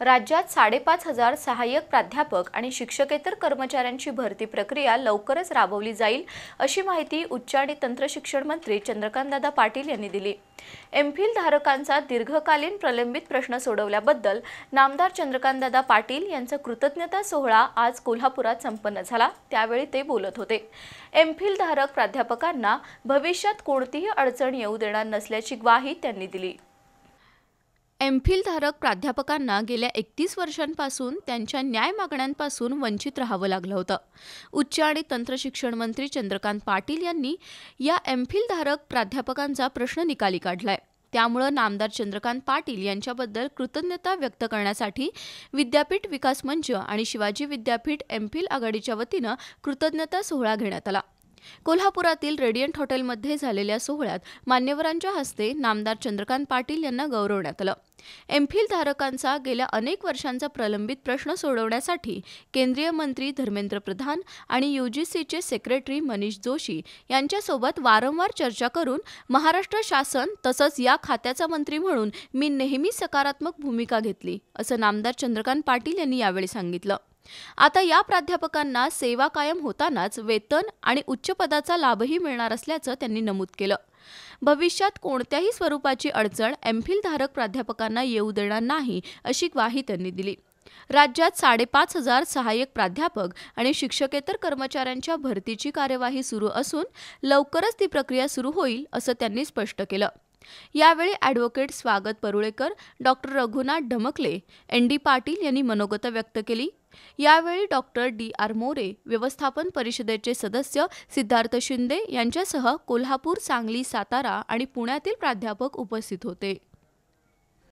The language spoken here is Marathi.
राज्यात 5,500 सहाय्यक प्राध्यापक आणि शिक्षकेतर कर्मचाऱ्यांची भरती प्रक्रिया लवकरच राबवली जाईल अशी माहिती उच्च आणि तंत्र शिक्षण मंत्री चंद्रकांतदादा पाटील यांनी दिली। एमफिल धारकांचा दीर्घकालीन प्रलंबित प्रश्न सोडवल्याबद्दल नामदार चंद्रकांतदादा पाटील यांचा कृतज्ञता सोहळा आज कोल्हापुरात संपन्न झाला, त्यावेळी ते बोलत होते। एमफिल धारक प्राध्यापकांना भविष्यात कोणतीही अडचण येऊ देणार नसल्याची ग्वाही त्यांनी दिली। एमफिल धारक प्राध्यापकांना गेल्या 31 वर्षांपासून त्यांच्या न्याय मागण्यांपासून वंचित राहावं लागलं होतं। उच्च आणि तंत्र शिक्षण मंत्री चंद्रकांत पाटील यांनी या एमफिल धारक प्राध्यापकांचा प्रश्न निकाली काढलाय। त्यामुळे नामदार चंद्रकांत पाटील यांच्याबद्दल कृतज्ञता व्यक्त करण्यासाठी विद्यापीठ विकास मंच आणि शिवाजी विद्यापीठ एमफिल आघाडीच्या वतीनं कृतज्ञता सोहळा घेण्यात आला। कोल्हापुरातील रेडियंट हॉटेलमध्ये झालेल्या सोहळ्यात मान्यवरांच्या हस्ते नामदार चंद्रकांत पाटील यांना गौरवण्यात आलं। एमफिल धारकांचा गेल्या अनेक वर्षांचा प्रलंबित प्रश्न सोडवण्यासाठी केंद्रीय मंत्री धर्मेंद्र प्रधान आणि यूजीसीचे सेक्रेटरी मनीष जोशी यांच्यासोबत वारंवार चर्चा करून महाराष्ट्र शासन तसंच या खात्याचा मंत्री म्हणून मी नेहमी सकारात्मक भूमिका घेतली, असं नामदार चंद्रकांत पाटील यांनी यावेळी सांगितलं। आता या प्राध्यापकांना सेवा कायम होतानाच वेतन आणि उच्च पदाचा लाभही मिळणार असल्याचं त्यांनी नमूद केलं। भविष्यात कोणत्याही स्वरूपाची अडचण एमफिल धारक प्राध्यापकांना येऊ देणार नाही अशी ग्वाही त्यांनी दिली। राज्यात 5,500 सहाय्यक प्राध्यापक आणि शिक्षकेतर कर्मचाऱ्यांच्या भरतीची कार्यवाही सुरू असून लवकरच ती प्रक्रिया सुरू होईल असं त्यांनी स्पष्ट केलं। यावेळी ॲडव्होकेट स्वागत परुळेकर, डॉक्टर रघुनाथ ढमकले, एन.डी. पाटील यांनी मनोगत व्यक्त केली। यावेळी डॉक्टर डी.आर. मोरे, व्यवस्थापन परिषदेचे सदस्य सिद्धार्थ शिंदे यांच्यासह कोल्हापूर, सांगली, सातारा आणि पुण्यातील प्राध्यापक उपस्थित होते।